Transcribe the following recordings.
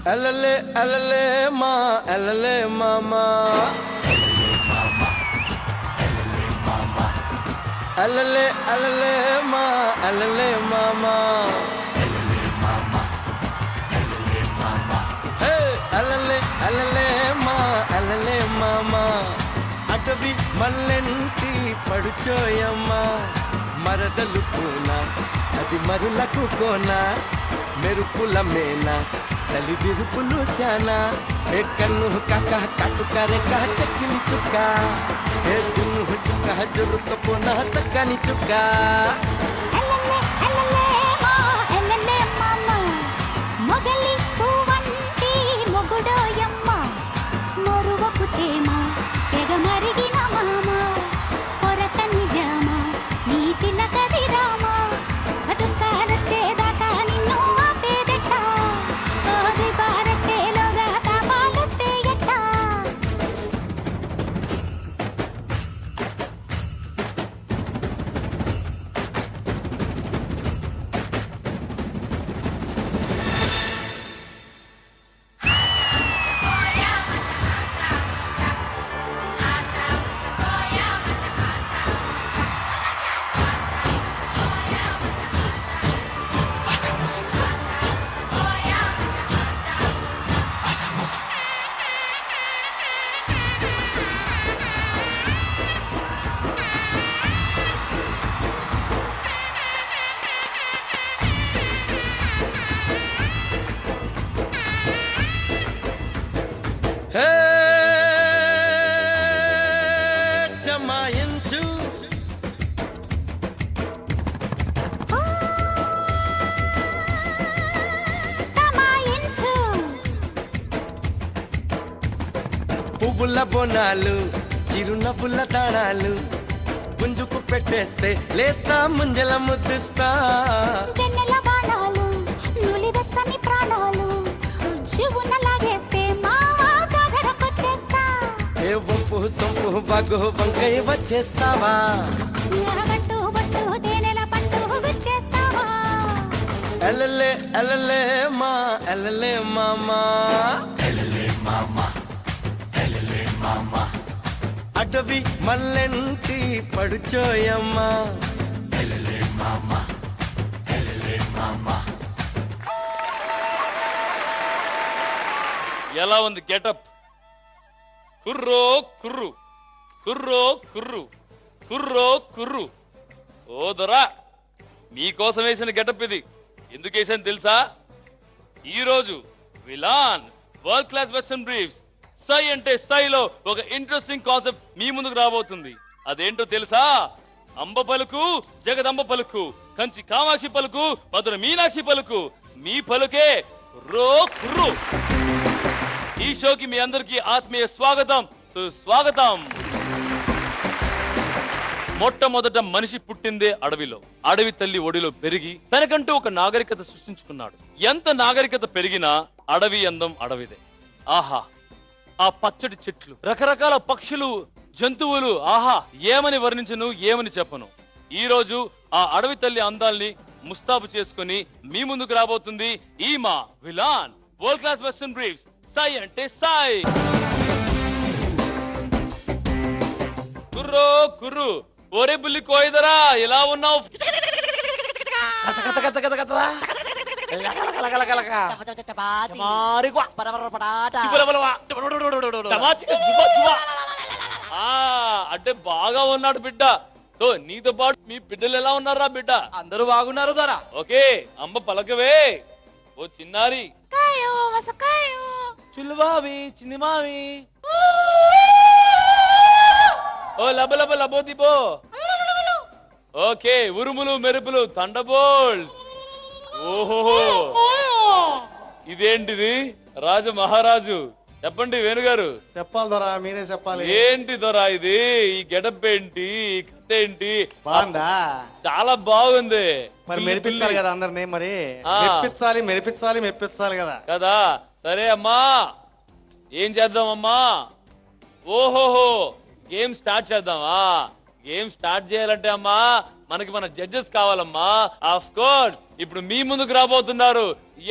ఎల్లలే ఎల్లలే మా ఎల్లలే మామా ఎల్లలే ఎల్లలే మా ఎల్లలే మామా హే ఎల్లలే ఎల్లలే మా ఎల్లలే మామా అటవి మల్లెంటి పడుచోయమ్మా మరదలు పూన అది మరులకు కోన మెరుపుల మేన చలి విరుపులు శానా ఏ కన్ను కాక కట్టుకరే కా చక్కిలి చుక్క ఏ జున్ను చుక్క జరుకపోన చక్కని చుక్క మొగలి పువ్వంటి మొగుడోయమ్మ మొరువపు తేమ తెగ మరిగిన మామ కొరత నిజామ నీ చిలకది రామ చుక్కాలొచ్చేదాకా నిన్ను ఆపేదెట్ట ఓది పారట్టేలోగా తాపాలొస్తే ఎట్ట హే జమాయించు తమాయించు పువ్వుల బోనాలు చిరునవ్వుల తాళాలు గుంజుకు పెట్టేస్తే లేత ముంజల ముద్దిస్తా వెన్నెల బాణాలు నులివెచ్చని ప్రాణాలు జీవున లాగేస్తే మావా జాగరకొచ్చేస్తా ఏ వంపు సొంపు బాగు వంకై వచ్చేస్తావా ఎరగట్టు బట్టు తేనెల పట్టు గుచ్చేస్తావా ఎల్లలే ఎల్లలే మా ఎల్లలే మామా అటవి మల్లెంటి పడుచోయమ్మా ఎలా ఉంది గెటప్? కుర్రో కుర్రు కుర్రో కుర్రు కుర్రో కుర్రు. ఓ దొరా, మీకోసం వేసిన గెటప్ ఇది. ఎందుకు వేసాను తెలుసా? ఈరోజు విలాన్ వరల్డ్ క్లాస్ వెస్టర్న్ బ్రీఫ్స్ సై అంటే సైలో ఒక ఇంట్రెస్టింగ్ కాన్సెప్ట్ మీ ముందుకు రాబోతుంది. అదేంటో తెలుసా? అంబ పలుకు జగదంబ పలుకు, కంచి కామాక్షి పలుకు, మధుర మీనాక్షి పలుకు, మీ పలుకే కుర్రో కుర్రు. ఈ షోకి మీ అందరికీ ఆత్మీయ స్వాగతం, సుస్వాగతం. మొట్టమొదట మనిషి పుట్టిందే అడవిలో. అడవి తల్లి ఒడిలో పెరిగి తనకంటూ ఒక నాగరికత సృష్టించుకున్నాడు. ఎంత నాగరికత పెరిగినా అడవి అందం అడవిదే. ఆహా, ఆ పచ్చడి చెట్లు, రకరకాల పక్షులు, జంతువులు, ఆహా, ఏమని వర్ణించను, ఏమని చెప్పను. ఈ రోజు ఆ అడవి తల్లి అందాల్ని ముస్తాబు చేసుకుని మీ ముందుకు రాబోతుంది ఈ మా విలాన్ వరల్డ్ క్లాస్ వెస్టర్న్ బ్రీఫ్స్ సై అంటే సై. కుర్రో కుర్రు, ఒరే బుల్లి కోయిదరా, ఎలా ఉన్నావు? అంటే బాగా ఉన్నాడు బిడ్డ. సో నీతో పాటు మీ బిడ్డలు ఎలా ఉన్నారా బిడ్డ? అందరూ బాగున్నారు దొరా. ఓకే, అమ్మ పలకవే. ఓ చిన్నారి, చుల్వావి చిన్నిమావి, ఓ లబ లబ లబో దిబో. ఓకే, ఉరుములు మెరుపులు థండర్బోల్ట్. ఓహో, ఇదేంటిది? రాజ మహారాజు. చెప్పండి వేణుగారు. చెప్పాలి దొరా, మీరే చెప్పాలి. ఏంటి దొరా ఇది? ఈ గెటప్ ఏంటి? ఈ కథ ఏంటి? బాగుందా? చాలా బాగుంది. మరి మెరిపించాలి కదా అందరినీ. మరి మెప్పించాలి, మెరిపించాలి, మెప్పించాలి కదా కదా. సరే అమ్మా, ఏం చేద్దాం అమ్మా? ఓహోహో, గేమ్ స్టార్ట్ చేద్దామా? గేమ్ స్టార్ట్ చేయాలంటే అమ్మా మనకి మన జడ్జెస్ కావాలమ్మా. ఆఫ్ కోర్స్ ఇప్పుడు మీ ముందుకు రాబోతున్నారు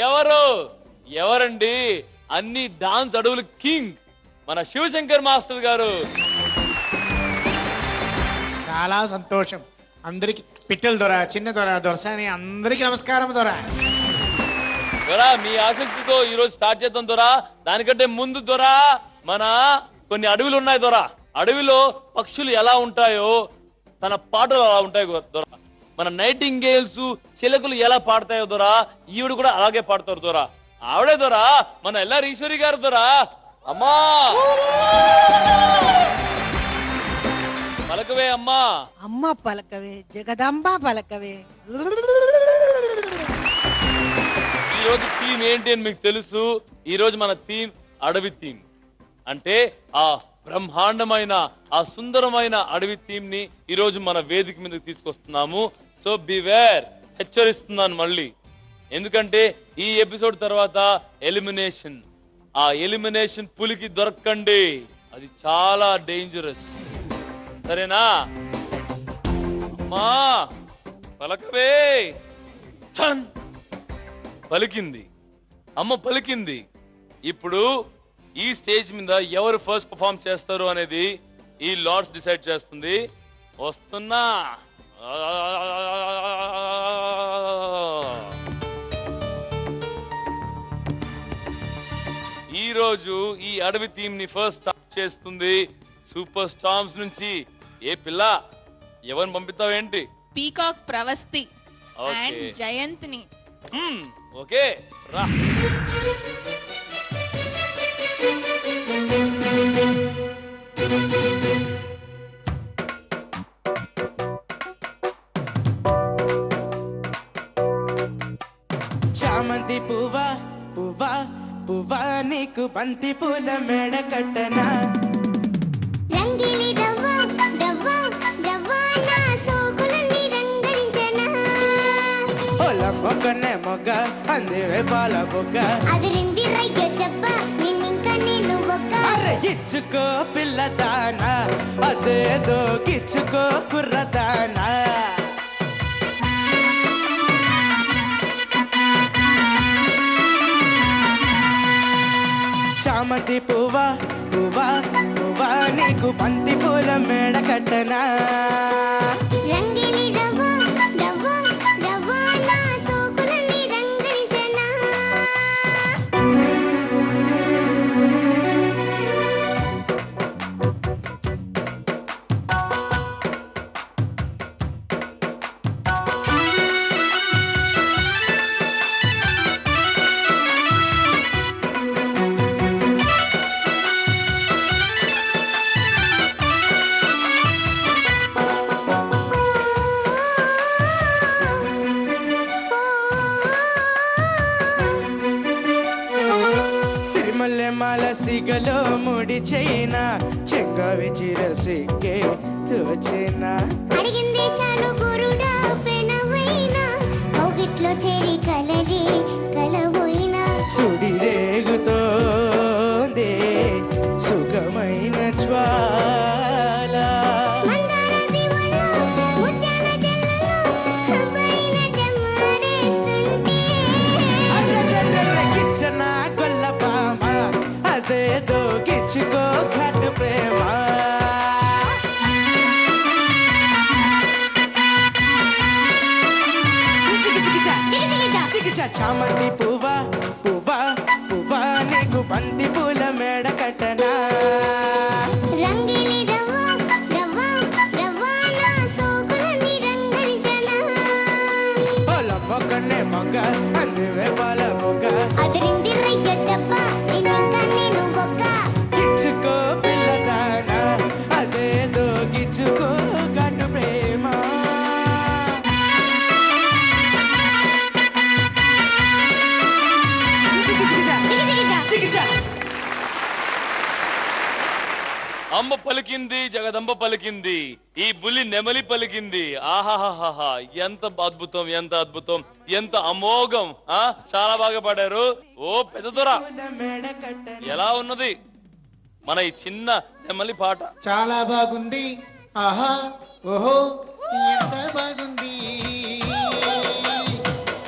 ఎవరు? ఎవరండి అన్ని డాన్స్ అడవులు కింగ్ మన శివశంకర్ మాస్టర్ గారు. చాలా సంతోషం. అందరికి పిట్టల దొర, చిన్న దొర, దొరసాని అందరికి నమస్కారం దొర. దొరా మీ ఆసక్తితో ఈ రోజు స్టార్ట్ చేద్దాం దొరా. దానికంటే ముందు దొరా మన కొన్ని అడవులు ఉన్నాయి దొరా. అడవిలో పక్షులు ఎలా ఉంటాయో తన పాటలు అలా ఉంటాయి దొరా. మన నైటింగేల్స్ చిలకలు ఎలా పాడతాయో దొరా ఈవిడ కూడా అలాగే పాడతారు దొరా. ఆవిడే దొరా మన ఎల్లారి ఈశ్వరి గారు దొరా. అమ్మా పలకవే అమ్మా. అమ్మ పలకవే జగదంబ పలకవే. ఈ రోజు థీమ్ ఏంటి అని మీకు తెలుసు. ఈ రోజు మన థీమ్ అడవి థీమ్. అంటే ఆ బ్రహ్మాండమైన ఆ సుందరమైన అడవి థీమ్ ని ఈ రోజు మన వేదిక మీదకి తీసుకొస్తున్నాము. సో బివేర్, హెచ్చరిస్తున్నాను మళ్ళీ. ఎందుకంటే ఈ ఎపిసోడ్ తర్వాత ఎలిమినేషన్. ఆ ఎలిమినేషన్ పులికి దొరకండి, అది చాలా డేంజరస్. సరేనా అమ్మా పలకవే. చన్ పలికింది అమ్మ, పలికింది. ఇప్పుడు ఈ స్టేజ్ మీద ఎవరు ఫస్ట్ పర్ఫార్మ్ చేస్తారు అనేది ఈ లార్డ్స్ డిసైడ్ చేస్తుంది. వస్తున్నా. ఈ రోజు ఈ అడవి థీమ్ ని ఫస్ట్ స్టార్ట్ చేస్తుంది సూపర్ స్టార్మ్స్ నుంచి. ఏ పిల్ల ఎవరిని పంపిస్తావేంటి? Peacock Pravasti okay. అండ్ జయంత్ని. ఓకే రా. చామంతి పువ్వా పువ్వా పువ్వా నీకు బంతి పూల మెడ కట్టనా. రంగిలి రవ్వ రవ్వ రవ్వ నా సోకులన్నీ రంగరించనా. ఓల మొగ్గనే మొగ్గ అందివే పాల బొగ్గ. అదిరింది రయ్యో చెప్ప నిన్నింక నేను ఒక్క. అరే ఇచ్చుకో పిల్లదానా, అదేదో గిచ్చుకో కుర్రదానా. చామంతి పువ్వా పువ్వా పువ్వా నీకు బంతి పూల మెడ కట్టనా. రంగిలి రవ్వ రవ్వ రవ్వ నా సోకులన్నీ రంగరించనా. సిరిమల్లెమాల సిగలో ముడి చైనా, చెంగ విచిర సిగ్గే తోచేనా. అడిగింది చాలు గురుడా పెనవైనా, కౌగిట్లో చేరి కలరి కలవోయినా. సుడి రేగుతోందే సుఖమైన జ్వాల. మందార దివలో ముత్యాల జల్లలో పైన జమారేస్తుంటే. అర్రర్రర్ర కిచ్చన గొల్ల పామ, అదేదో గిచ్చుకో ఘాటు ప్రేమ. చికిచా చికిచా చామంతి పువ్వా పువ్వా పువ్వా నీకు బంతి పూల మెడ కట్టనా. రంగిలి రవ్వ రవ్వ రవ్వ నా సోకులన్నీ రంగరించనా. ఓల మొగ్గనే మొగ్గ అందివే పాల బొగ్గ. అదిరింది రయ్యో చెప్ప నిన్నింక నేను ఒక్క. గిచ్చుకో పిల్లదానా, అదేదో గిచ్చుకో ఘాటు ప్రేమ. చికిచా అమ్మ పలికింది, జగదంబ పలికింది, ఈ బుల్లి నెమలి పలికింది. ఆహాహాహా, ఎంత అద్భుతం, ఎంత అద్భుతం, ఎంత అమోఘం. చాలా బాగా పాడారు. ఓ పెద్ద దొర, మెడ కట్టనా. ఎలా ఉన్నది మన ఈ చిన్న నెమలి పాట? చాలా బాగుంది. ఆహా ఓహో ఎంత బాగుంది.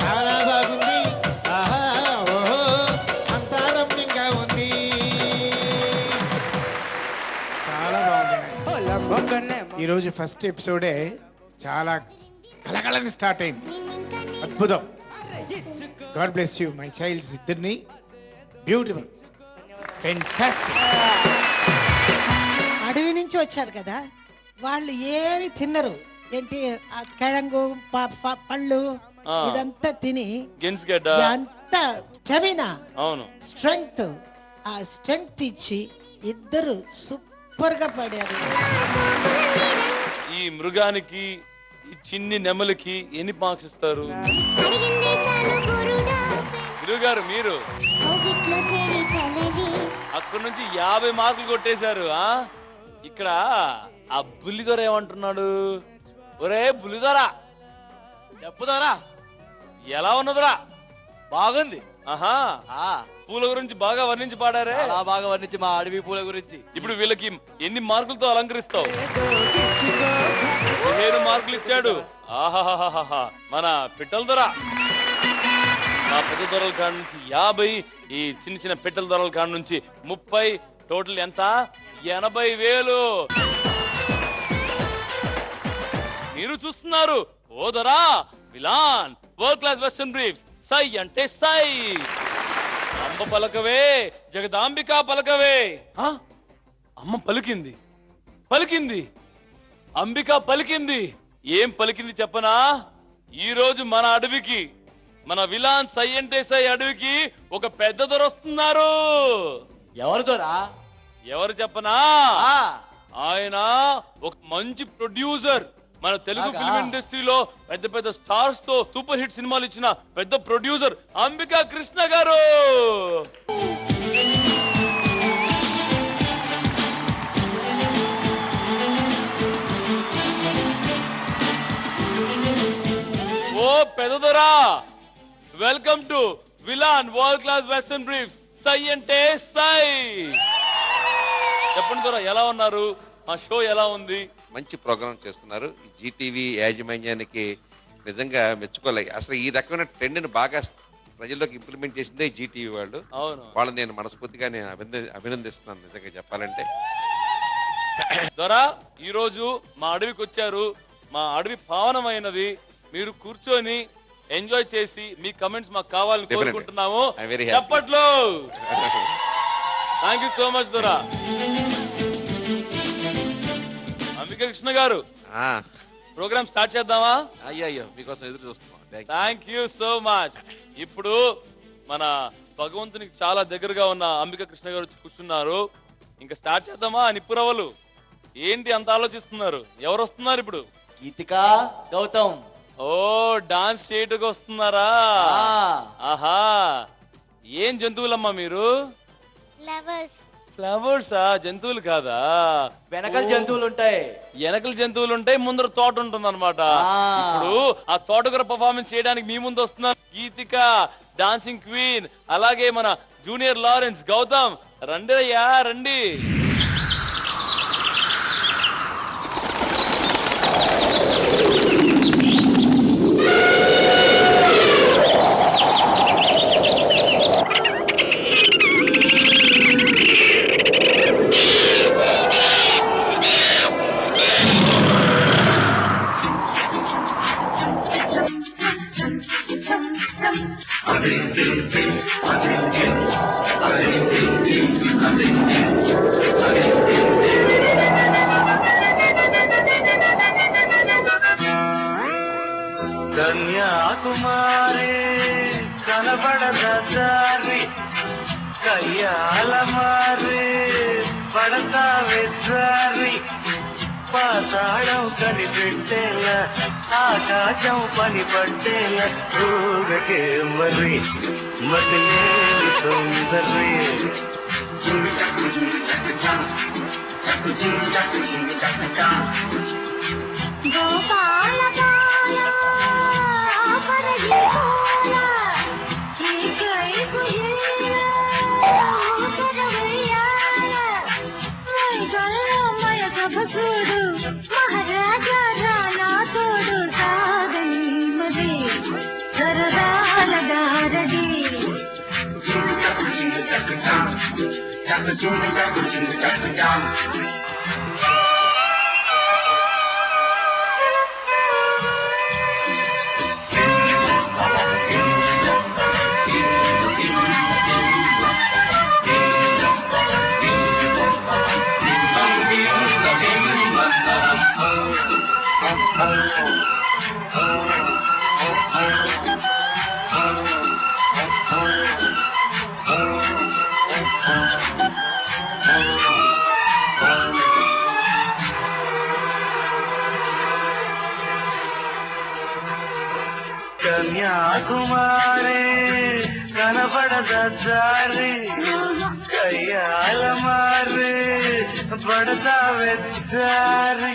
చాలా బాగుంది. ఆహా ఓహో ఈరోజు ఫస్ట్ ఎపిసోడే చాలా కలకలని స్టార్ట్ అయింది. అద్భుతం. God bless you my childs ఇద్దరిని. Beautiful, fantastic. అడవి నుంచి వచ్చారు కదా, వాళ్ళు ఏమి తిన్నరు ఏంటి, ఆ కెళంగు పళ్ళు ఇదంతా తిని అంత స్టెమినా, అవును, స్ట్రెంగ్త్, ఆ స్ట్రెంగ్త్ ఇచ్చి ఇద్దరు సూపర్ గా పాడారు. ఈ మృగానికి, ఈ చిన్ని నెమలికి ఎన్ని మార్క్స్ ఇస్తారు? గురుగారు మీరు అక్కడి నుంచి 50 మార్కులు కొట్టేశారు. ఇక్కడ ఆ బుల్లిదొర ఏమంటున్నాడు? ఒరే బుల్లిదొరా, చెప్పుదోరా, ఎలా ఉన్నదిరా? బాగుంది. ఆహా, పూల గురించి బాగా వర్ణించి పాడారే. చాలా బాగా వర్ణించి మా అడవి పూల గురించి. ఇప్పుడు వీళ్ళకి ఎన్ని మార్కులతో అలంకరిస్తావు? 15 మార్కులు ఇచ్చాడు. ఆహాహాహా, మన పిట్టల దొర. మా పెద్ద దొరల కాడ నుంచి 50, ఈ చిన్న చిన్న పిట్టల దొరల కాడ నుంచి 30, టోటల్ ఎంత? 80,000. మీరు చూస్తున్నారు ఓ దొరా విలాన్ వరల్డ్ క్లాస్ వెస్టర్న్ బ్రీఫ్స్. సై అంటే సై. అంబ పలకవే, జగదాంబికా పలకవే. అమ్మ పలికింది, పలికింది, అంబిక పలికింది. ఏం పలికింది చెప్పనా? ఈ రోజు మన అడవికి, మన విలాన్ సై అంటే సై అడవికి ఒక పెద్ద దొర వస్తున్నారు. ఎవరు దొరా? ఎవరు చెప్పనా? ఆయన ఒక మంచి ప్రొడ్యూసర్. మన తెలుగు ఫిల్మ్ ఇండస్ట్రీలో పెద్ద పెద్ద స్టార్స్ తో సూపర్ హిట్ సినిమాలు ఇచ్చిన పెద్ద ప్రొడ్యూసర్ అంబికా కృష్ణ గారు. ఓ పెద్దదొరా, welcome to villain world class western briefs. సై అంటే సై. చెప్పండి దొరా, ఎలా ఉన్నారు? ఆ షో ఎలా ఉంది? మంచి ప్రోగ్రామ్ చేస్తున్నారు. జీటీవీ యాజమాన్యానికి నిజంగా మెచ్చుకోలేదు. అసలు ఈ రకమైన ట్రెండ్ని బాగా ప్రజల్లోకి ఇంప్లిమెంట్ చేసిందే జీటీవీ వాళ్ళు. వాళ్ళని నేను మనస్ఫూర్తిగా అభినందిస్తున్నాను నిజంగా చెప్పాలంటే. దొరా, ఈరోజు మా అడవికి వచ్చారు. మా అడవి పావనమైనది. మీరు కూర్చొని ఎంజాయ్ చేసి మీ కమెంట్స్ మాకు కావాలని కోరుకుంటున్నాము. చెప్పట్లో థ్యాంక్ యూ సో మచ్ దొరా. అంబికా కృష్ణ గారు, ప్రోగ్రామ్ స్టార్ట్ చేద్దామా? అయ్యో మీకోసం ఎదురు చూస్తున్నాం. Thank you so much. ఇప్పుడు మన భగవంతునికి చాలా దగ్గరగా ఉన్న అంబికా కృష్ణ గారు కూర్చున్నారు. ఇంకా స్టార్ట్ చేద్దామా? నిప్పురవలు ఏంటి అంత ఆలోచిస్తున్నారు? ఎవరు వస్తున్నారు ఇప్పుడు? గీతిక, గౌతమ్. ఓ డాన్స్ చేయటకు వస్తున్నారా? ఆహా, ఏం జంతువులమ్మా మీరు? ఫ్లవర్సా? జంతువులు కాదా? వెనకల జంతువులు ఉంటాయి. వెనకల జంతువులు ఉంటాయి, ముందర తోట ఉంటుంది అనమాట. ఇప్పుడు ఆ తోటకూర పర్ఫార్మెన్స్ చేయడానికి మీ ముందు వస్తున్నారు గీతిక, డాన్సింగ్ క్వీన్. అలాగే మన జూనియర్ లారెన్స్, గౌతమ్. రండి అయ్యా, రండి. కన్యాకుమారి కనబడద దారి, కయ్యాల మారి పడతావే దారి. పాతాళం కనిపెట్టేలా, ఆకాశం పని పట్టేలా ఊరకే మరి మదిలేని సుందరి. గోపాల మహారాజా రానా తోడు సాగని మది సరదాల దారడి. కుమారి కనబడద దారి కయ్యాల మారి పడతా వెచ్చారి.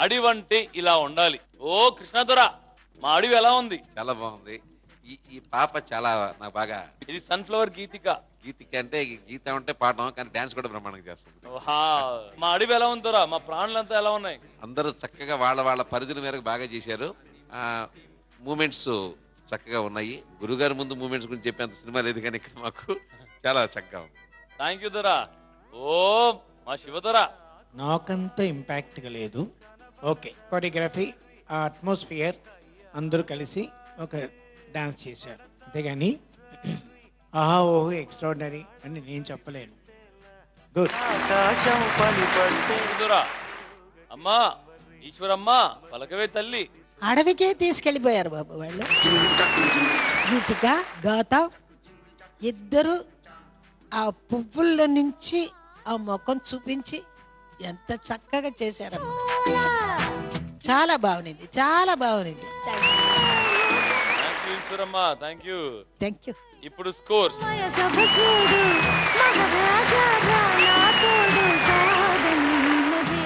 అడివంటే ఇలా ఉండాలి. ఓ కృష్ణదొర, మా అడవి ఎలా ఉంది? చాలా బాగుంది. ఈ పాప చాలా నాకు బాగా. ఇది సన్ఫ్లవర్ గీతిక. గీతిక అంటే గీత ఉంటే పాడడం, కానీ డాన్స్ కూడా బ్రహ్మాండంగా చేస్తుంది. మా అడవి ఎలా ఉందోరా? మా ప్రాణులంతా ఎలా ఉన్నాయి? అందరూ చక్కగా వాళ్ళ వాళ్ళ పరిధిల మేరకు బాగా చేశారు. మూమెంట్స్ చక్కగా ఉన్నాయి. గురుగారి ముందు మూమెంట్స్ గురించి చెప్పేంత సినిమా లేదు, కానీ ఇక్కడ మాకు చాలా చక్కగా ఉంది. థ్యాంక్ యూ దొరా. ఓ మా శివదొరా, నాకంత ఇంపాక్ట్గా లేదు. ఓకే, కోరియోగ్రఫీ, అట్మాస్ఫియర్ అందరూ కలిసి ఒక డాన్స్ చేశారు, అంతేగాని ఆహా ఓహో ఎక్స్ట్రాడినరీ అని నేను చెప్పలేను. గుడ్. అమ్మా ఈశ్వరమ్మ పలకవే తల్లి. అడవికే తీసుకెళ్ళిపోయారు బాబు వాళ్ళు. గీతిక, గౌతమ్ ఇద్దరు ఆ పువ్వుల నుంచి ఆ ముఖం చూపించి ఎంత చక్కగా చేశారమ్మా. చాలా బాగుంది, చాలా బాగుంది. Thank you. Thank you. ఇప్పుడు స్కోర్స్.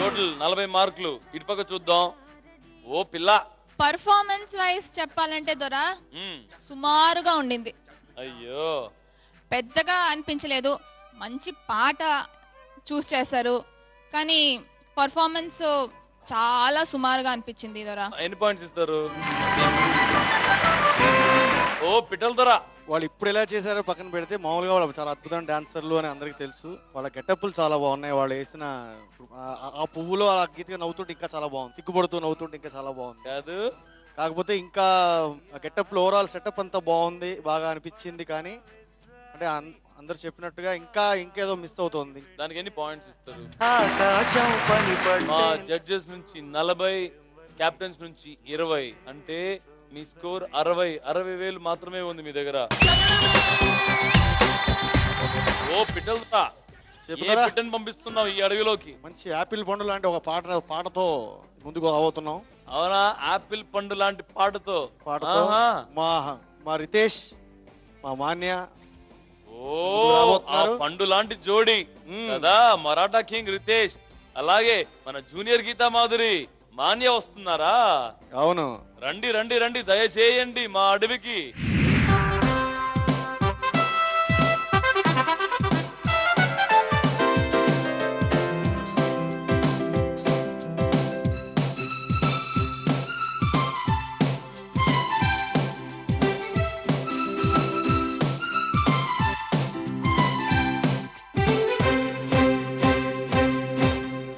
టోటల్ 40 మార్కులు. ఇటుపక్క చూద్దాం. ఓ పిల్ల, పర్ఫార్మెన్స్ వైజ్ చెప్పాలంటే దొరా సుమారుగా ఉండింది. అయ్యో పెద్దగా అనిపించలేదు. మంచి పాట చూస్ చేశారు, కానీ పర్ఫార్మెన్స్ చాలా సుమారుగా అనిపించింది దొరా. ఎన్ని పాయింట్స్ ఇస్తారు? ఓ పిట్టల దొరా, వాళ్ళు ఇప్పుడు ఎలా చేశారో పక్కన పెడితే మామూలుగా వాళ్ళు చాలా అద్భుతమైన డాన్సర్లు అని అందరికి తెలుసు. వాళ్ళ గెటప్లు చాలా బాగున్నాయి. వాళ్ళు వేసిన ఆ పువ్వులో ఆ గీతగా నవ్వుతుంటే ఇంకా చాలా బాగుంది. సిగ్గుపడుతూ నవ్వుతుంటే ఇంకా చాలా బాగుంది. కాదు, కాకపోతే ఇంకా గెటప్లు ఓవరాల్ సెటప్ అంతా బాగుంది, బాగా అనిపించింది. కానీ అంటే అందరు చెప్పినట్టుగా ఇంకేదో మిస్ అవుతుంది. దానికి ఎన్ని పాయింట్స్ ఇస్తారు? మా జడ్జెస్ నుంచి 40, కెప్టెన్స్ నుంచి 20, అంటే మీ స్కోర్ 60,000 మాత్రమే ఉంది మీ దగ్గర. ఓ పిట్టలతో పిట్టని పంపిస్తున్నావు ఈ అడవిలోకి. మంచి యాపిల్ పండు లాంటి ఒక పాటతో ముందుకు అవుతున్నాం. అవునా? యాపిల్ పండు లాంటి పాటతో మా రితేష్, మా మాన్య, పండు లాంటి జోడి కదా, మరాఠా కింగ్ రితేష్, అలాగే మన జూనియర్ గీతా మాధురి, మాన్య వస్తున్నారా? అవును. రండి రండి రండి, దయచేయండి మా అడవికి.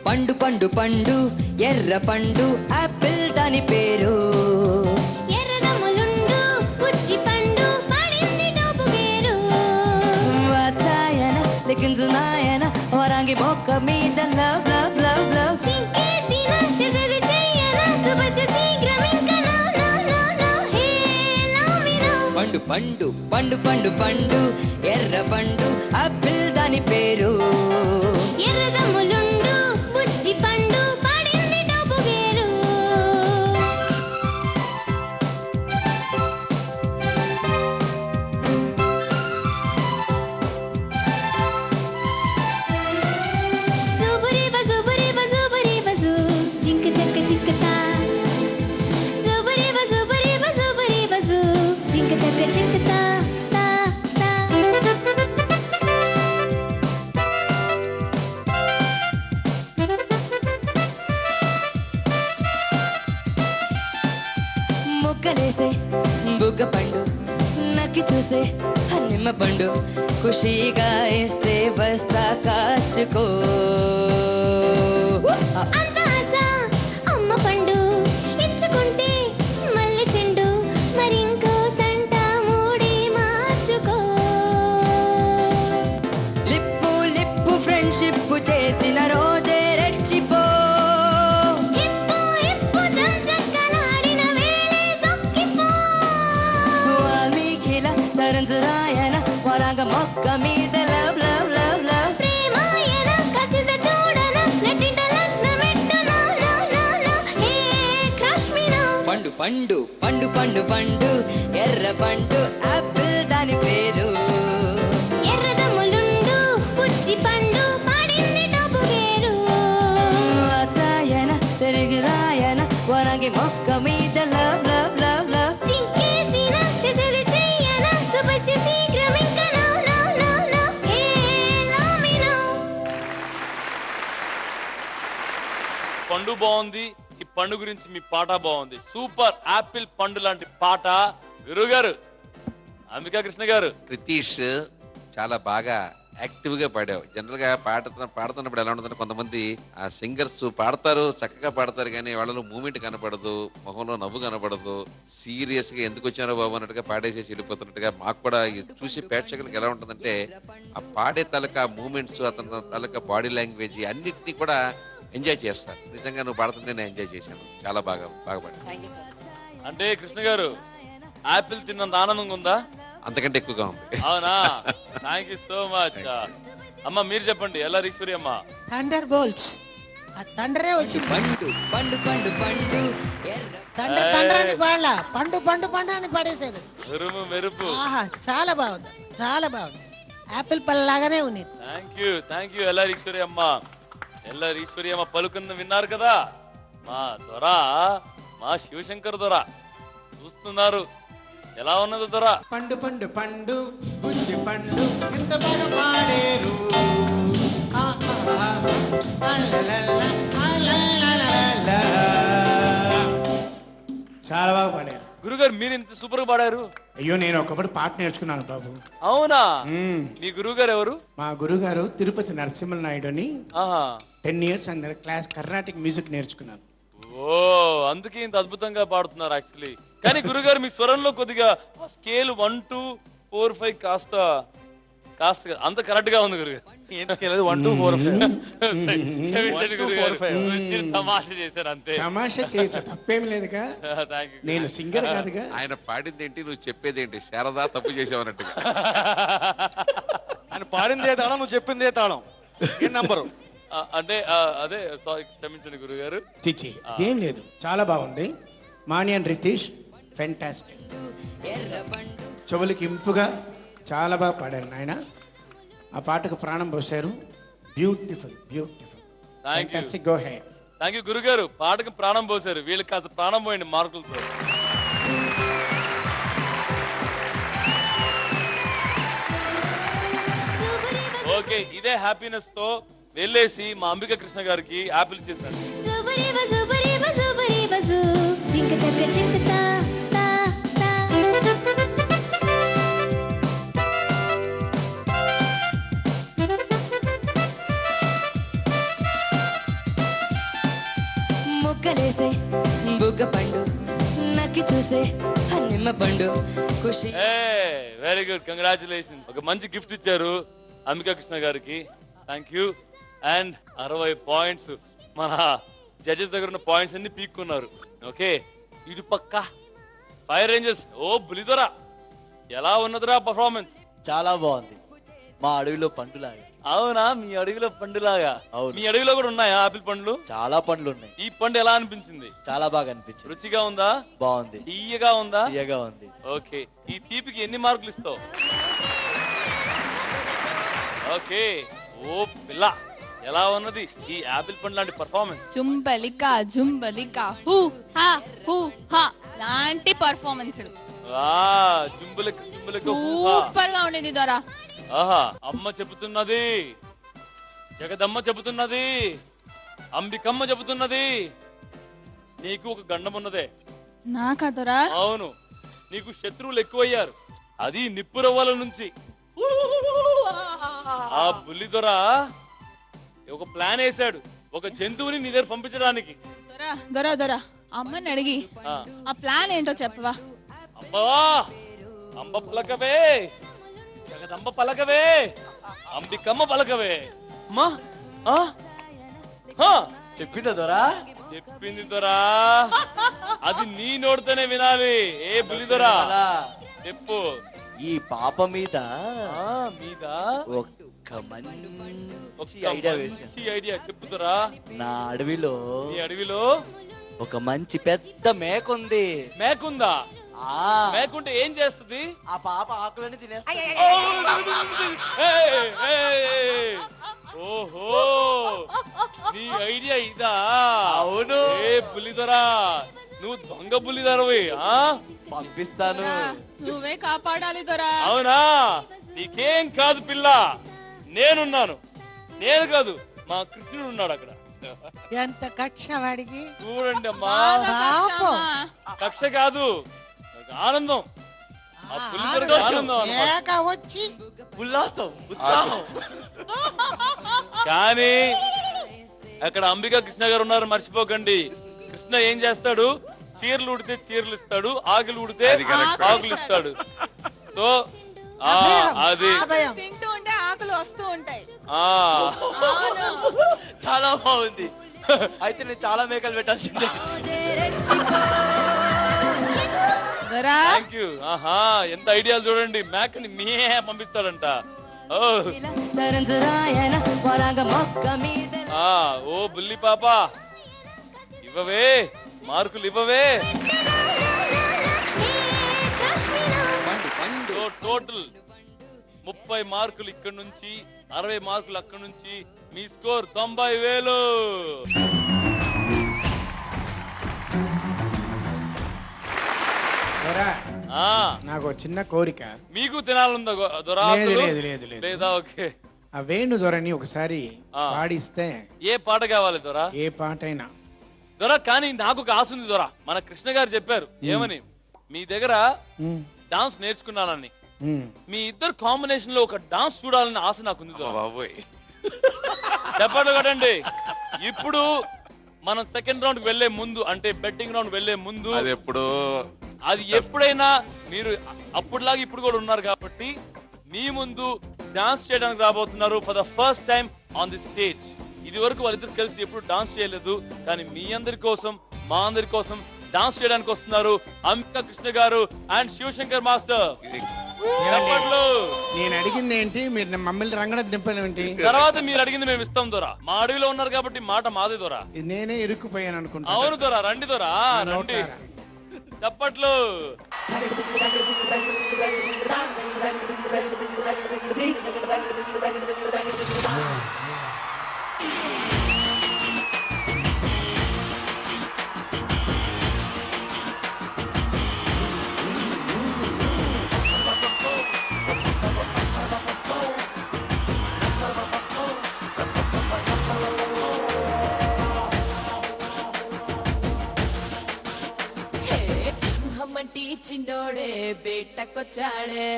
పండు పండు పండు ఎర్ర పండు ఆపిల్ దాని పేరు. ఎర్రదమ్ములుండు పుచ్చి పండు పడింది డోపు గేరు. వాచాయన లిఖించునాయన వరంగి బొక్క మీద లవ్ లవ్ లవ్ లవ్. సింకేసిన చేసేది చెయ్యన సుబస శీఘ్రం ఇంకా నో నో నో నో హే లవ్ మీ నో. పండు పండు పండు పండు పండు ఎర్ర పండు ఆపిల్ దాని పేరు. ఎర్రదమ్ములుండు పుచ్చి పండు పడింది డోపు గేరు. జుబురి బజుబురి బజుబురి బజు జింక చక్క చిక్కతా. జుబురి బజుబురి బజుబురి బజు జింక చక్క చిక్కతా తా తా. బుగ్గ పండు నక్కి చూసే నిమ్మ పండు ఖుషీగా ఇస్తే బస్తా కాచుకో అంత ఆశ అమ్మ పండు ఇచ్చుకుంటే మల్లె చెండు మరింకో తంట మూడి మార్చుకో లిప్పు లిప్పు ఫ్రెండ్షిప్ చేసిన రోజే రెచ్చిపో హిప్పు హిప్పు జంజక్కలాడిన వేళే సొక్కిపో వాల్మీకిల తరంజరాయన వరంగ మొక్క మీద లవ్ లవ్ లవ్ లవ్ ప్రేమాయన కసిద చూడన నటింట లగ్నమెట్టు నా నా నా నా హే క్రష్ మీ నౌ పండు పండు పండు పండు పండు ఎర్ర పండు ఆపిల్ దాని పేరు ఎర్రదమ్ములుండు పుచ్చి పండు పాడింది డబ్బు గేరు వాచాయన తిరిగి రాయన వరంగి మొక్క మీద లవ్ లవ్ లవ్ లవ్ చింకేసిన చేసేది చెయ్యన శుభస్య శీఘ్రం ఇంకా నౌ నౌ నౌ నౌ హే లవ్ మీ నౌ పండు బాగుంది. ఈ పండు గురించి మీ పాట బాగుంది. సూపర్. యాపిల్ పండు లాంటి పాట. గురుగారు, అంబికా కృష్ణ గారు, రితీష్ చాలా బాగా యాక్టివ్ గా పాడావు. జనరల్ గా పాడుతున్నప్పుడు ఎలా ఉంటుందంటే కొంతమంది ఆ సింగర్స్ పాడతారు, చక్కగా పాడతారు, కానీ వాళ్ళలో మూమెంట్ కనపడదు, మొహంలో నవ్వు కనపడదు, సీరియస్ గా ఎందుకు వచ్చారో బాబు అన్నట్టుగా పాడేసేసి వెళ్ళిపోతున్నట్టుగా. మాకు కూడా చూసే ప్రేక్షకులకు ఎలా ఉంటుందంటే ఆ పాడే తాలూకా మూమెంట్స్, అతని తాలూకా బాడీ లాంగ్వేజ్ అన్నిటినీ కూడా ఎంజాయ్ చేస్తారు. నిజంగా నువ్వు పాడుతుంటే నేను ఎంజాయ్ చేశాను. చాలా బాగా పాడావు. అంటే కృష్ణ గారు, యాపిల్ తిన్నంత ఆనందంగా ఉందా? అంతకంటే ఎక్కువగా ఉంది. అవునా? Thank you so much. అమ్మ మీరు చెప్పండి, ఎలా ఈశ్వరి అమ్మ? Thunder bolts. ఆ థండరే వచ్చింది. పండు పండు పండు పండు థండర్ థండర్ అని పాడలా, పండు పండు పండు అని పాడేశారు. మెరుపు మెరుపు. ఆహా, చాలా బాగుంది, చాలా బాగుంది. యాపిల్ పళ్ళ లాగానే ఉంది. థ్యాంక్ యూ ఎలా ఈశ్వరి అమ్మ. ఎలా ఈశ్వరి అమ్మ పలుకున్న విన్నారు కదా. మా దొర, మా శివశంకర్ దొర చూస్తున్నారు. ఎలా ఉన్నది దొర? పండు పండు పండు బుజ్జి పండు ఎంత బాగా పాడేరు. ఆ, ఆ, ఆ, ఆ, లా, లా, లా, ఆ, లా, లా, లా, లా. చాలా బాగా పాడారు. గురుగారు మీరు ఇంత సూపర్ గా పాడారు. అయ్యో, నేను ఒకప్పుడు పాట నేర్చుకున్నాను బాబు. అవునా? మీ గురువు గారు ఎవరు? మా గురుగారు తిరుపతి నరసింహ నాయుడు అని. ఆహా. 10 years అందరు క్లాస్ కర్ణాటిక్ మ్యూజిక్ నేర్చుకున్నాను. ఓ, అందుకే ఇంత అద్భుతంగా పాడుతున్నారు యాక్చువల్లీ. కానీ గురుగారు మీ స్వరంలో కొద్దిగా స్కేల్ 1 2 4 5 కాస్త అంత కరెక్ట్ గా ఉంది గురుగారు. ఏం స్కేల్ అది? 1 2 4 5 తమాషా చేశారు అంతే. తమాషా చేయొచ్చు, తప్పేం లేదుగా. నేను సింగర్ కాదుగా. ఆయన పాడింది ఏంటి, నువ్వు చెప్పేది ఏంటి? శారదా తప్పు చేసావన్నట్టుగా. ఆయన పాడిందే తాళం, నువ్వు చెప్పిందే తాళం. ఏం నంబరు? అంటే అదే క్షమించండి గురుగారు. చిచ్చి ఏం లేదు, చాలా బాగుంది. మానియన్ రితీష్ ఫెంటాస్టిక్. చెవులకి ఇంపుగా చాలా బాగా పాడారు నాయన. ఆ పాటకు ప్రాణం పోశారు. Beautiful beautiful. Fantastic. Go head. Thank you గురుగారు. పాటకు ప్రాణం పోశారు. వీళ్ళకి కాస్త ప్రాణం పోయండి మార్కులతో. ఓకే, ఇదే హ్యాపీనెస్ తో వెళ్ళేసి మా అంబికా కృష్ణ గారికి యాపిల్ చేశారు. జుబురేబా జుబురేబా జుబురేబా జు జింక చక్క జింకతా తా తా ముక్కలేసే బుగ్గ పండు నక్కి చూసే నిమ్మ పండు ఖుషి. Very good, congratulations. ఒక మంచి గిఫ్ట్ ఇచ్చారు అంబికా కృష్ణ గారికి. Thank you. And 60 points. మన జడ్జెస్ దగ్గర ఉన్న పాయింట్స్ అన్ని పీక్కున్నారు. ఓకే, ఇటు పక్క ఫైర్ రేంజర్స్. ఓ బులిదొరా, ఎలా ఉన్నదిరా పర్ఫార్మెన్స్? చాలా బాగుంది. మా అడవిలో పండులాగా. అవునా? మీ అడవిలో పండులాగా? అవును. మీ అడవిలో కూడా ఉన్నాయా ఆపిల్ పండ్లు? చాలా పండ్లు ఉన్నాయి. ఈ పండు ఎలా అనిపించింది? చాలా బాగా అనిపించింది. రుచిగా ఉందా? బాగుంది. తీయగా ఉందా? తీయగా ఉంది. ఓకే, ఈ తీపికి ఎన్ని మార్కులు ఇస్తావు? ఓకే. ఓ పిల్ల, ఎలా ఉన్నది ఈ ఆపిల్ పండు లాంటి పర్ఫార్మెన్స్? జుంబలిక జుంబలిక హూ హా హూ హా లాంటి పర్ఫార్మెన్స్. జుంబలిక జుంబలిక సూపర్ గా ఉండేది దొరా. ఆహా, అమ్మ చెబుతున్నది, జగదమ్మ చెబుతున్నది, అంబికమ్మ చెబుతున్నది, నీకు ఒక గండం ఉన్నదే. నాకా దొరా? అవును, నీకు శత్రువులు ఎక్కువయ్యారు, అది నిప్పురవ్వల నుంచి. ఆ బుల్లిదొర ఒక ప్లాన్ వేశాడు, ఒక జంతువుని నీ దగ్గర పంపించడానికి. దొరా దొరా దొరా అమ్మని అడిగి ఆ ప్లాన్ ఏంటో చెప్పవా? అబ్బా అంబ పలకవే, జగదంబ పలకవే, అంబికమ్మ పలకవే. అమ్మా చెప్పిందా దొరా? చెప్పింది దొరా, అది నీ నోటితోనే వినాలి. ఏ బుల్లిదొరా చెప్పు. ఈ పాప మీద ఒక్క మంచి ఐడియా వేసాను. ఐడియా చెప్పుదరా. నా అడవిలో నీ అడవిలో ఒక మంచి పెద్ద మేకుంది. మేకుందా? మేకుంటే ఏం చేస్తుంది? ఆ పాప ఆకులని తినేస్తుంది. ఓహో, నీ ఐడియా ఇదా? అవును. ఏ బుల్లిదొరా, నువ్వు దొంగ బుల్లిదొరవి. పంపిస్తాను, నువ్వే కాపాడాలి దొరా. అవునా? నీకేం కాదు పిల్ల, నేనున్నాను. నేను కాదు, మా కృష్ణుడు ఉన్నాడు అక్కడ. ఎంత కక్ష వాడికి చూడండి అమ్మా, కక్ష కాదు, ఆనందం. ఆ బుల్లిదొరకి ఆనందం అన్నమాట. వచ్చి కానీ అక్కడ అంబికా కృష్ణ గారు ఉన్నారు, మర్చిపోకండి. కృష్ణ ఏం చేస్తాడు? చీరలు ఉడితే చీరలు ఇస్తాడు, ఆకులు ఉడితే ఆకులు ఇస్తాడు. సో అది తింటూ ఉంటే ఆకులు వస్తూ ఉంటాయి. చాలా బాగుంది. అయితే నేను చాలా మేకలు పెట్టాల్సిందే. Thank you. ఆహా, ఎంత ఐడియాలు చూడండి. మేకని మే పంపిస్తాడంట. ఓ బుల్లి పాప, ఇవ్వవే మార్కులు, ఇవ్వవే. టోటల్ 30 మార్కులు ఇక్కడ నుంచి, 60 మార్కులు అక్కడ నుంచి. మీ స్కోర్ 90,000. నాకు చిన్న కోరిక. మీకు తినాలందా దొరా? లేదా? ఓకే. ఆ వేణు దొరని ఒకసారి పాడిస్తే. ఏ పాట కావాలి దొరా? ఏ పాట అయినా దొరా. కానీ నాకు ఒక ఆశ ఉంది దొరా. మన కృష్ణ గారు చెప్పారు ఏమని, మీ దగ్గర డాన్స్ నేర్చుకున్నానని. మీ ఇద్దరు కాంబినేషన్ లో ఒక డాన్స్ చూడాలని ఆశ నాకుంది దొరా. చెప్పండి కదండి. ఇప్పుడు మనం సెకండ్ రౌండ్ వెళ్లే ముందు, అంటే బెట్టింగ్ రౌండ్ వెళ్లే ముందు, అది ఎప్పుడైనా మీరు అప్పుడులాగా ఇప్పుడు కూడా ఉన్నారు కాబట్టి మీ ముందు డాన్స్ చేయడానికి రాబోతున్నారు for the first time on the stage. ఇది వరకు వాళ్ళిద్దరు కలిసి ఎప్పుడు డాన్స్ చేయలేదు, కానీ మీ అందరి కోసం, మా అందరి కోసం డాన్స్ చేయడానికి వస్తున్నారు అంబికా కృష్ణ గారు అండ్ శివశంకర్ మాస్టర్. నేను అడిగింది ఏంటి? మీరు మమ్మల్ని రంగడ దింపడం ఏంటి? తర్వాత మీరు అడిగింది మేము ఇస్తాం దొరా. మా అడవిలో ఉన్నారు కాబట్టి మాట మాదే దొరా. నేనే ఇరుక్కుపోయాను అనుకుంటా. అవును దొరా, రండి దొరా, రండి. చప్పట్లు. చిన్నోడే బేటకొచ్చాడే,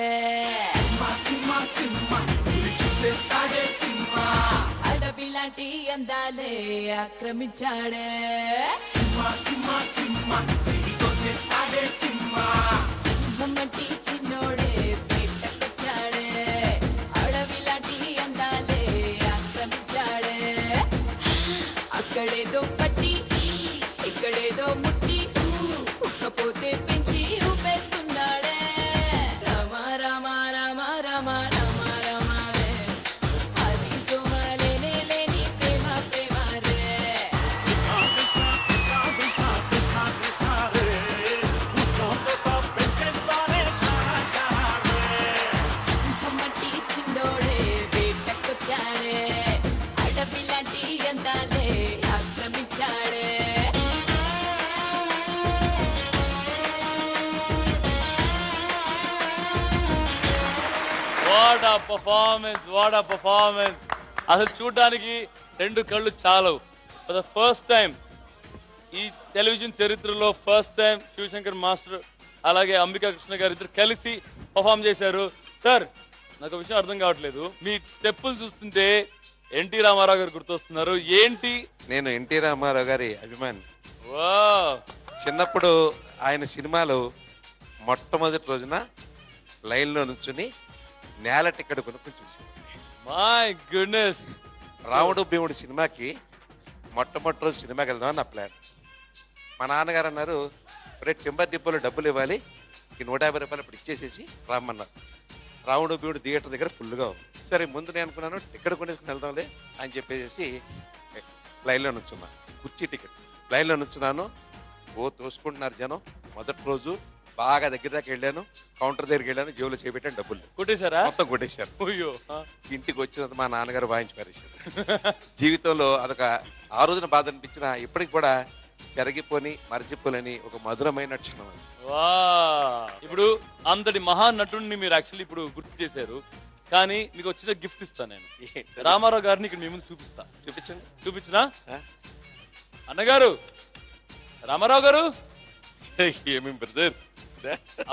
అడవి లాంటి అందాలే ఆక్రమించాడే, సింహమంటి చిన్నోడే బేటకొచ్చాడే, అడవి లాంటి అందాలే ఆక్రమించాడే. అక్కడేదో పట్టి ఇక్కడేదో ముట్టి ఉక్కపోతే పెంచి ఊపేస్తున్నాడే. రామ రామ రామ రామ రామ రామలే, అది సోమలేనే లేని ప్రేమ ప్రేమలే. సింహమట్టి చిన్నోడే వేటకొచ్చాడే, అడవి లాంటి అందాలే ఆక్రమించాడే. వాట్ ఆ పర్ఫార్మెన్స్, వాట్ ఆ పర్ఫార్మెన్స్. అసలు చూడడానికి 2 కళ్ళు చాలవు. ఫర్ ద ఫస్ట్ టైం ఈ టెలివిజన్ చరిత్రలో ఫస్ట్ టైం శివశంకర్ మాస్టర్ అలాగే అంబికా కృష్ణ గారు ఇద్దరు కలిసి పర్ఫామ్ చేశారు. సార్ నాకు విషయం అర్థం కావట్లేదు, మీ స్టెప్పులు చూస్తుంటే ఎన్టీ రామారావు గారు గుర్తొస్తున్నారు, ఏంటి? నేను ఎన్టీ రామారావు గారి అభిమాని. వావ్. చిన్నప్పుడు ఆయన సినిమాలు మొట్టమొదటి రోజున లైన్లో నుంచుని నేల టికెట్ కొనుక్కొని చూసాను. My goodness. రాముడు భీముడు సినిమాకి మొట్టమొదటి రోజు సినిమాకి వెళ్దామని నా ప్లాన్. మా నాన్నగారు అన్నారు, రేపు టింబర్ డిపోలో డబ్బులు ఇవ్వాలి, ఈ 150 రూపాయలు ఇప్పుడు ఇచ్చేసేసి రమ్మన్నారు. రాముడు భీముడు థియేటర్ దగ్గర ఫుల్గా ఉంది. సరే ముందు నేను అనుకున్నాను టికెట్ కొనేసుకుని వెళ్దాంలే అని చెప్పేసి లైన్లో నుంచున్నా. కుర్చీ టికెట్ లైన్లో నుంచున్నాను. తోసుకుంటున్నారు జనం. మొదటి రోజు బాగా దగ్గర దాకా వెళ్ళాను, కౌంటర్ దగ్గరికి వెళ్ళాను, జేబులో చేపెట్టాను, డబ్బులు కొట్టేశారా? మొత్తం కొట్టేశారు. ఇంటికి వచ్చినంత మా నాన్నగారు వాయించి పారేశారు. జీవితంలో అదొక ఆ రోజున బాధ అనిపించిన ఇప్పటికి కూడా జరిగిపోని మర్చిపోలేని ఒక మధురమైన క్షణం. ఇప్పుడు అంతటి మహానటుడిని మీరు యాక్చువల్లీ ఇప్పుడు గుర్తు చేశారు, కానీ మీకు వచ్చిన గిఫ్ట్ ఇస్తాను నేను. రామారావు గారిని ఇక్కడ మీ ముందు చూపిస్తా. చూపించండి. చూపించినా అన్నగారు? రామారావు గారు ఏమేమి బ్రదర్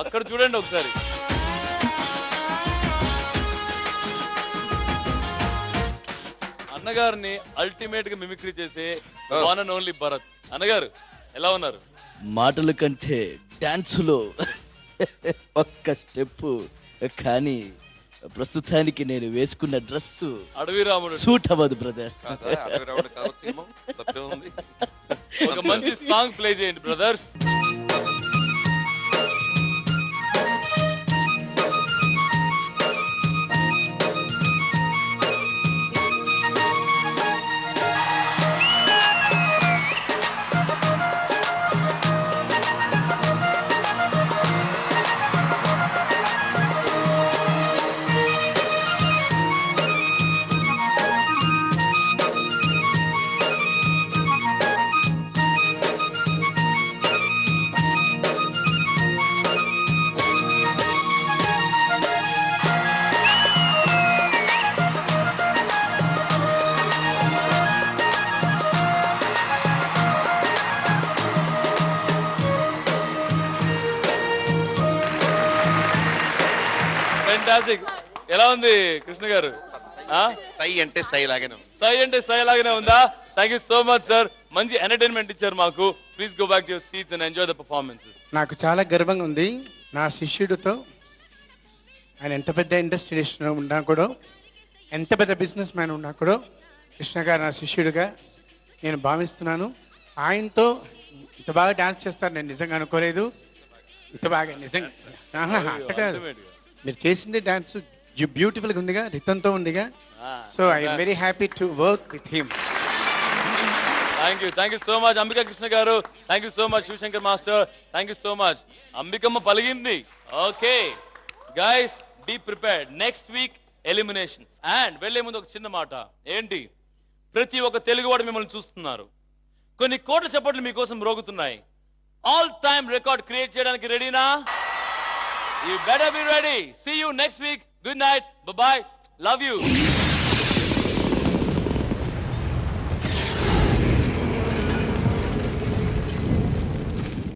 అక్కడ చూడండి ఒకసారి. అన్నగారిని అల్టిమేట్ గా మిమిక్రీ చేసే వన్ అండ్ ఓన్లీ భరత్. అన్నగారు ఎలా ఉన్నారు? మాటల కంటే డాన్సులో ఒక్క స్టెప్, కానీ ప్రస్తుతానికి నేను వేసుకున్న డ్రెస్ అడవి రాముడు సూట్ అవ్వదు బ్రదర్. ఒక మంచి సాంగ్ ప్లే చేయండి బ్రదర్స్. ఎలా ఉంది కృష్ణ గారు? సై అంటే సై లాగానే ఉంది. సై అంటే సై లాగానే ఉందా? Thank you so much sir. మంచి ఎంటర్టైన్మెంట్ ఇచ్చారు మాకు. Please go back to your seats and enjoy the performances. నాకు చాలా గర్వంగా ఉంది నా శిష్యుడితో. ఆయన ఎంత పెద్ద ఇండస్ట్రియలిస్ట్ ఉన్నా కూడా, ఎంత పెద్ద బిజినెస్ మ్యాన్ ఉన్నా కూడా, కృష్ణ గారు నా శిష్యుడిగా నేను భావిస్తున్నాను. ఆయనతో ఇంత బాగా డాన్స్ చేస్తారు నేను నిజంగా అనుకోలేదు. ఇంత బాగా నిజంగా అట్ట కాదు, మీరు చేసింది డాన్స్ బ్యూటిఫుల్గా ఉందిగా, రితంతో ఉందిగా. So I'm very happy to work with him. Thank you so much Ambika Krishna గారు. Thank you so much Shivashankar master. Thank you so much. Ambikamma పలిగింది. Okay guys, be prepared. Next week elimination. And వెళ్లే ముందు ఒక చిన్న మాట. ఏంటి, ప్రతి ఒక్క తెలుగువాడు మిమ్మల్ని చూస్తున్నారు. కొన్ని కోట్ల చప్పట్లు మీకోసం రోగుతున్నాయి. ఆల్ టైమ్ రికార్డ్ క్రియేట్ చేయడానికి రెడీనా? You better be ready. See you next week. Good night. Bye-bye. Love you.